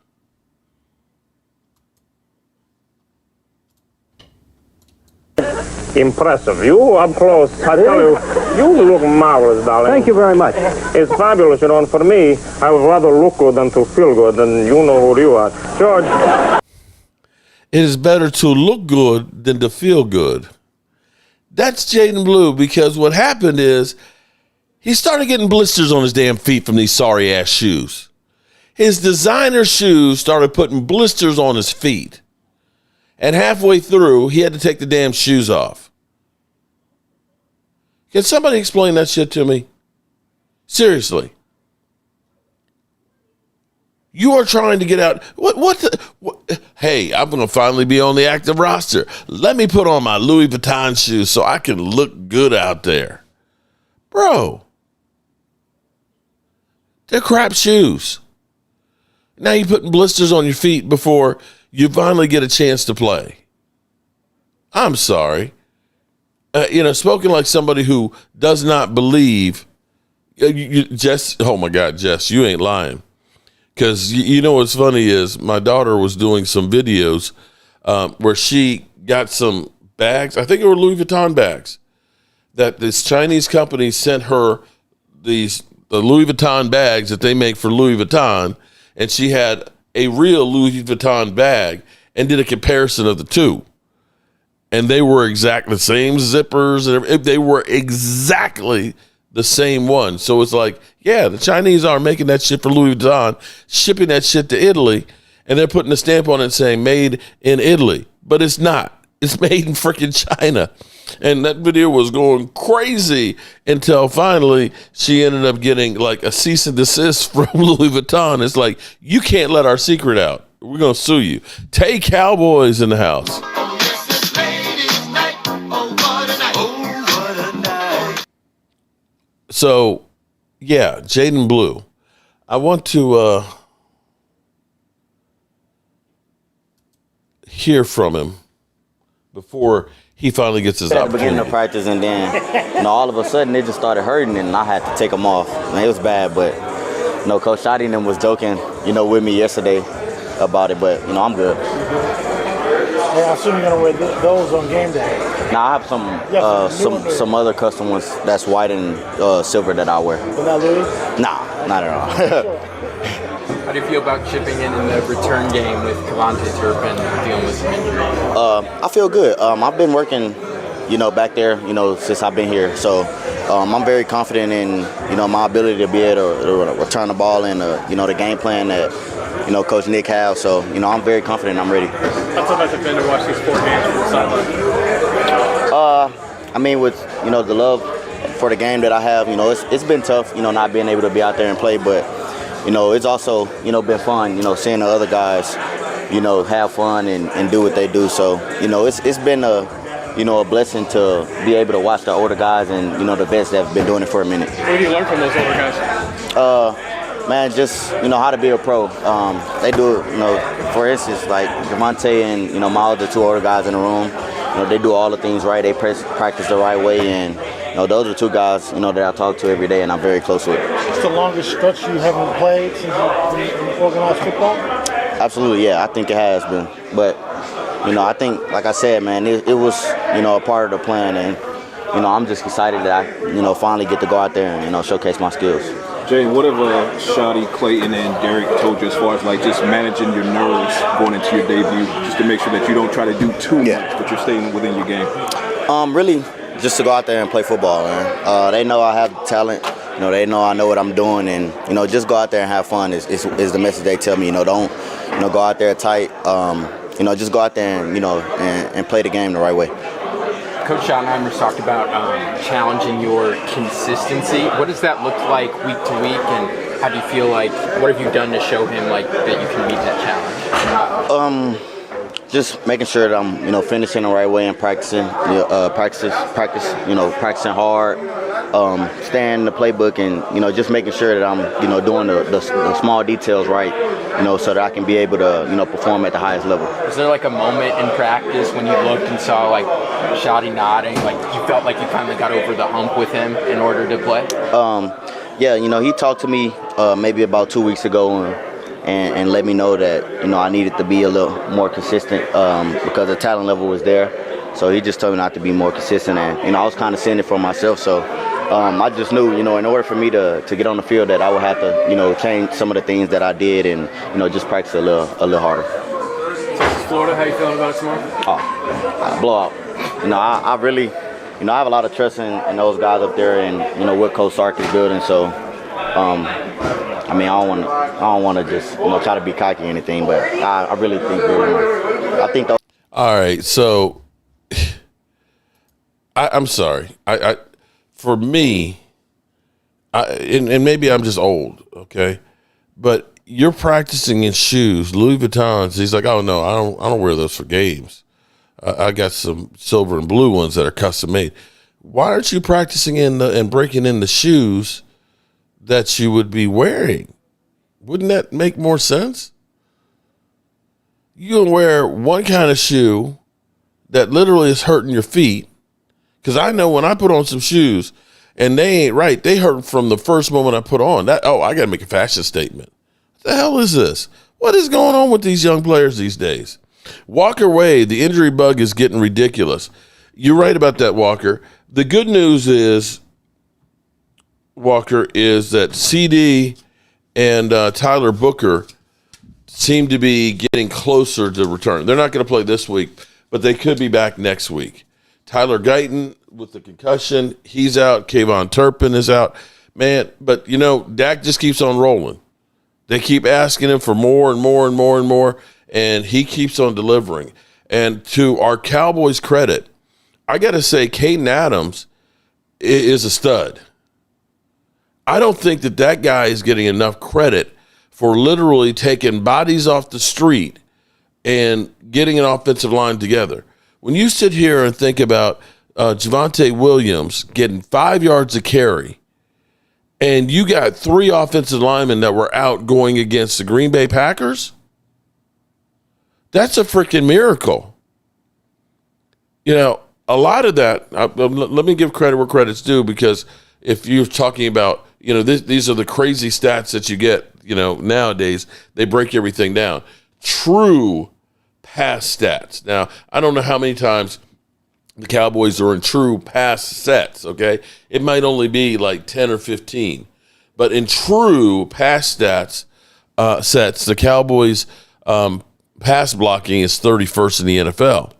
Impressive. You up close, I tell you, you look marvelous, darling. Thank you very much. It's fabulous, and for me, I would rather look good than to feel good, and you know who you are. George. It is better to look good than to feel good. That's Jaden Blue, because what happened is he started getting blisters on his damn feet from these sorry-ass shoes. His designer shoes started putting blisters on his feet. And halfway through, he had to take the damn shoes off. Can somebody explain that shit to me? Seriously. You are trying to get out. Hey, I'm going to finally be on the active roster. Let me put on my Louis Vuitton shoes so I can look good out there. Bro. They're crap shoes. Now you're putting blisters on your feet before you finally get a chance to play. I'm sorry. Spoken like somebody who does not believe. Jess, oh my God, Jess, you ain't lying. Because you know what's funny is my daughter was doing some videos where she got some bags. I think it were Louis Vuitton bags that this Chinese company sent her the Louis Vuitton bags that they make for Louis Vuitton. And she had a real Louis Vuitton bag and did a comparison of the two. and they were exactly the same zippers, and they were exactly the same one. So it's like, yeah, the Chinese are making that shit for Louis Vuitton, shipping that shit to Italy, and they're putting a stamp on it saying made in Italy. But it's not. It's made in freaking China. And that video was going crazy until finally she ended up getting like a cease and desist from Louis Vuitton. It's like, you can't let our secret out. We're going to sue you. Tay Cowboys in the house. So, yeah, Jaden Blue. I want to hear from him before he finally gets his At the beginning opportunity. of practice, and then all of a sudden it just started hurting, and I had to take them off. Man, it was bad, but Coach Shotty and them was joking, with me yesterday about it, but I'm good. Hey, I assume you're gonna wear those on game day. Now I have some other custom ones that's white and silver that I wear. But not Louis? Nah, not at all. How do you feel about chipping in the return game with Cavante Turpin dealing with some injury? I feel good. I've been working, back there, since I've been here. So I'm very confident in, my ability to be able to return the ball and, the game plan that, Coach Nick has. So, I'm very confident. I'm ready. How tough has it been to watch these 4 games from the sideline? With, the love for the game that I have, it's been tough, not being able to be out there and play, but it's also, been fun, seeing the other guys, have fun and do what they do. So, it's been a blessing to be able to watch the older guys and, the vets that have been doing it for a minute. What did you learn from those older guys? Man, just, how to be a pro. They do it, for instance, like Javante and, my other 2 older guys in the room, they do all the things right. They practice the right way, and those are 2 guys, that I talk to every day, and I'm very close with. It's the longest stretch you haven't played since you organized football? Absolutely, yeah. I think it has been. But, I think, like I said, man, it was, a part of the plan, and, I'm just excited that I, finally get to go out there and, showcase my skills. Jay, what have Shotty, Clayton, and Derek told you as far as like just managing your nerves going into your debut, just to make sure that you don't try to do too much, but you're staying within your game? Really, just to go out there and play football, man. They know I have talent. They know I know what I'm doing, and just go out there and have fun is the message they tell me. Don't go out there tight. Just go out there and and play the game the right way. Coach Schottenheimer's talked about challenging your consistency. What does that look like week to week, and how do you feel like, what have you done to show him like that you can meet that challenge? Just making sure that I'm, finishing the right way and practicing, practicing hard, staying in the playbook, and, just making sure that I'm, doing the small details right, so that I can be able to, perform at the highest level. Was there like a moment in practice when you looked and saw like Shotty nodding, like you felt like you finally got over the hump with him in order to play? Yeah, he talked to me maybe about 2 weeks ago, and let me know that, I needed to be a little more consistent because the talent level was there. So he just told me not to be more consistent, and, I was kind of seeing it for myself. So I just knew, in order for me to get on the field that I would have to, change some of the things that I did and, just practice a little harder. Texas, Florida, how you feeling about it tomorrow? Blowout. I really, I have a lot of trust in those guys up there and, what Coach Sark is building. So, I don't want to just, try to be cocky or anything, but I really think I think. All right, so I'm sorry. For me, and maybe I'm just old, okay, but you're practicing in shoes, Louis Vuittons. He's like, oh no, I don't wear those for games. I got some silver and blue ones that are custom made. Why aren't you practicing in and breaking in the shoes that you would be wearing? Wouldn't that make more sense? You can wear one kind of shoe that literally is hurting your feet. Because I know when I put on some shoes and they ain't right, they hurt from the first moment I put on. I got to make a fashion statement. What the hell is this? What is going on with these young players these days? Walker Wade, the injury bug is getting ridiculous. You're right about that, Walker. The good news is, Walker, is that CD and Tyler Booker seem to be getting closer to return. They're not going to play this week, but they could be back next week. Tyler Guyton with the concussion, he's out. Kayvon Turpin is out. Man, but, Dak just keeps on rolling. They keep asking him for more and more and more and more, and he keeps on delivering. And to our Cowboys' credit, I got to say, Caden Adams is a stud. I don't think that guy is getting enough credit for literally taking bodies off the street and getting an offensive line together. When you sit here and think about Javonte Williams getting 5 yards a carry, and you got 3 offensive linemen that were out going against the Green Bay Packers, that's a freaking miracle. A lot of that, let me give credit where credit's due, because if you're talking about, these are the crazy stats that you get, nowadays, they break everything down. True pass stats. Now, I don't know how many times the Cowboys are in true pass sets, okay? It might only be like 10 or 15. But in true pass stats sets, the Cowboys pass blocking is 31st in the NFL.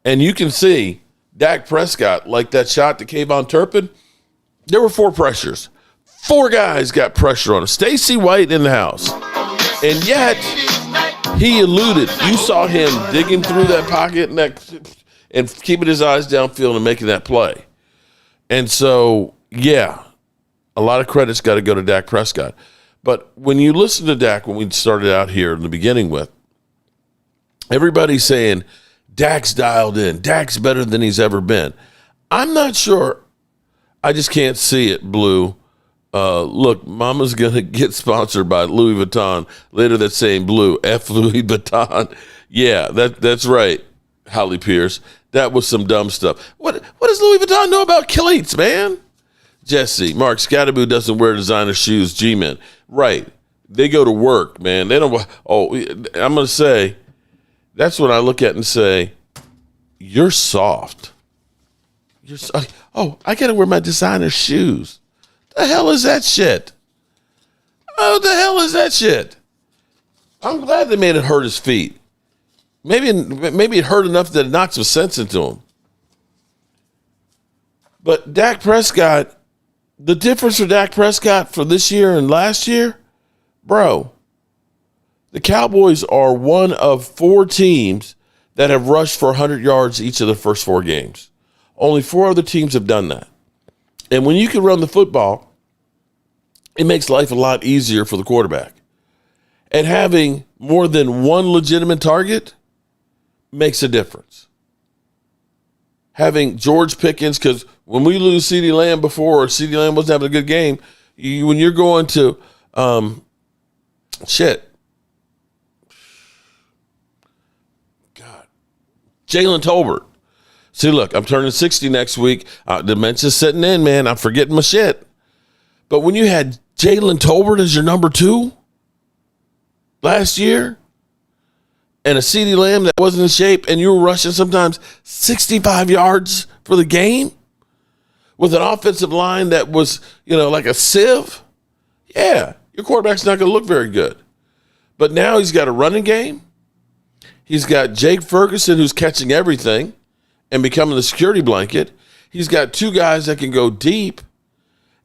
And you can see Dak Prescott, like that shot to Kayvon Turpin, there were 4 pressures. 4 guys got pressure on him. Stacey White in the house. And yet, he eluded. You saw him digging through that pocket and keeping his eyes downfield and making that play. And so, yeah, a lot of credit's got to go to Dak Prescott. But when you listen to Dak, when we started out here in the beginning with, everybody's saying, Dak's dialed in. Dak's better than he's ever been. I'm not sure. I just can't see it, Blue. Look, Mama's going to get sponsored by Louis Vuitton later that same Blue. F Louis Vuitton. Yeah, that's right, Holly Pierce. That was some dumb stuff. What does Louis Vuitton know about cleats, man? Jesse, Mark Scatterbo doesn't wear designer shoes, G-Men. Right. They go to work, man. They don't. Oh, I'm going to say, that's what I look at and say, you're soft. I got to wear my designer shoes. The hell is that shit? Oh, the hell is that shit? I'm glad they made it hurt his feet. Maybe it hurt enough that it knocked some sense into him. But Dak Prescott, the difference for Dak Prescott for this year and last year, bro, the Cowboys are one of 4 teams that have rushed for 100 yards each of the first 4 games. Only 4 other teams have done that. And when you can run the football, it makes life a lot easier for the quarterback. And having more than one legitimate target makes a difference. Having George Pickens, because when we lose CeeDee Lamb before, or CeeDee Lamb wasn't having a good game, when you're going to, Jalen Tolbert. See, look, I'm turning 60 next week. Dementia's setting in, man. I'm forgetting my shit. But when you had Jalen Tolbert as your number 2 last year, and a CeeDee Lamb that wasn't in shape, and you were rushing sometimes 65 yards for the game with an offensive line that was, like a sieve, yeah, your quarterback's not going to look very good. But now he's got a running game. He's got Jake Ferguson, who's catching everything and becoming the security blanket. He's got 2 guys that can go deep.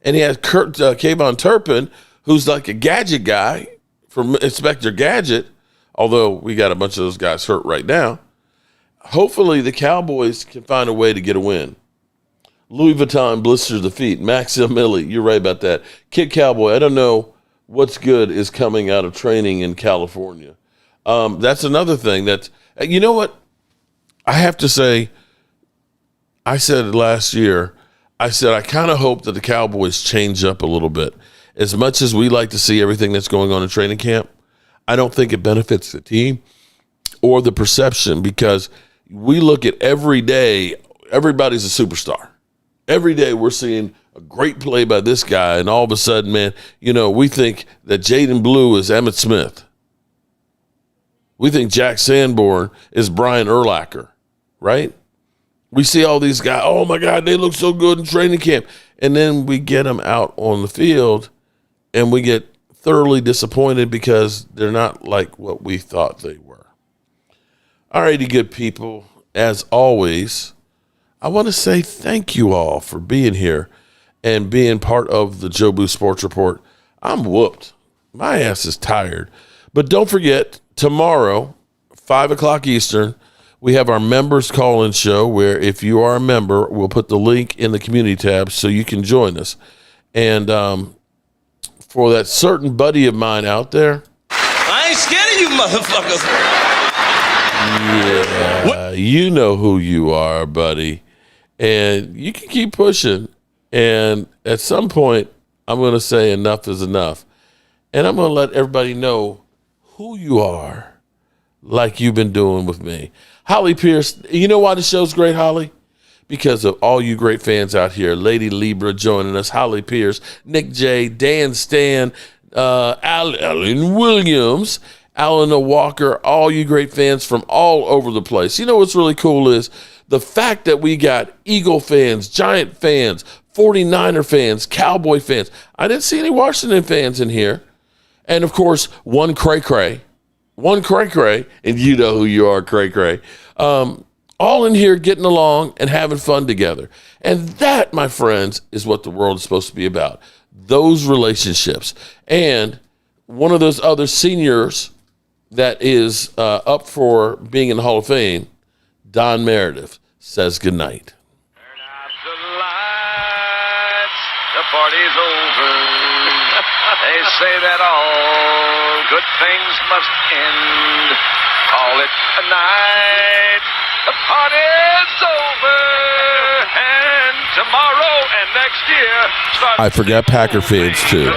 And he has Kayvon Turpin, who's like a gadget guy from Inspector Gadget, although we got a bunch of those guys hurt right now. Hopefully the Cowboys can find a way to get a win. Louis Vuitton blisters the feet. Max Millie, you're right about that. Kid Cowboy, I don't know what's good is coming out of training in California. That's another thing that, you know what? I have to say, I said last year, I kind of hope that the Cowboys change up a little bit. As much as we like to see everything that's going on in training camp, I don't think it benefits the team or the perception, because we look at every day, everybody's a superstar. Every day we're seeing a great play by this guy, and all of a sudden, man, we think that Jaden Blue is Emmitt Smith. We think Jack Sanborn is Brian Urlacher, right? We see all these guys, oh my God, they look so good in training camp. And then we get them out on the field and we get thoroughly disappointed because they're not like what we thought they were. All righty, good people. as always, I want to say thank you all for being here and being part of the Joe Boo Sports Report. I'm whooped. My ass is tired. But don't forget, tomorrow, 5 o'clock Eastern, we have our members call-in show where if you are a member, we'll put the link in the community tab so you can join us. And for that certain buddy of mine out there, I ain't scared of you motherfuckers. Yeah, you know who you are, buddy. And you can keep pushing. And at some point, I'm going to say enough is enough. And I'm going to let everybody know who you are, like you've been doing with me. Holly Pierce, you know why the show's great, Holly? Because of all you great fans out here. Lady Libra joining us, Holly Pierce, Nick J, Dan Stan, Alan Williams, Alan Walker, all you great fans from all over the place. You know what's really cool is the fact that we got Eagle fans, Giant fans, 49er fans, Cowboy fans. I didn't see any Washington fans in here. And, of course, one cray-cray, and you know who you are, cray-cray. All in here getting along and having fun together. And that, my friends, is what the world is supposed to be about, those relationships. And one of those other seniors that is up for being in the Hall of Fame, Don Meredith, says goodnight. The party's over. They say that all good things must end. Call it a night. The party's over. And tomorrow and next year. I forgot Packer fans, too.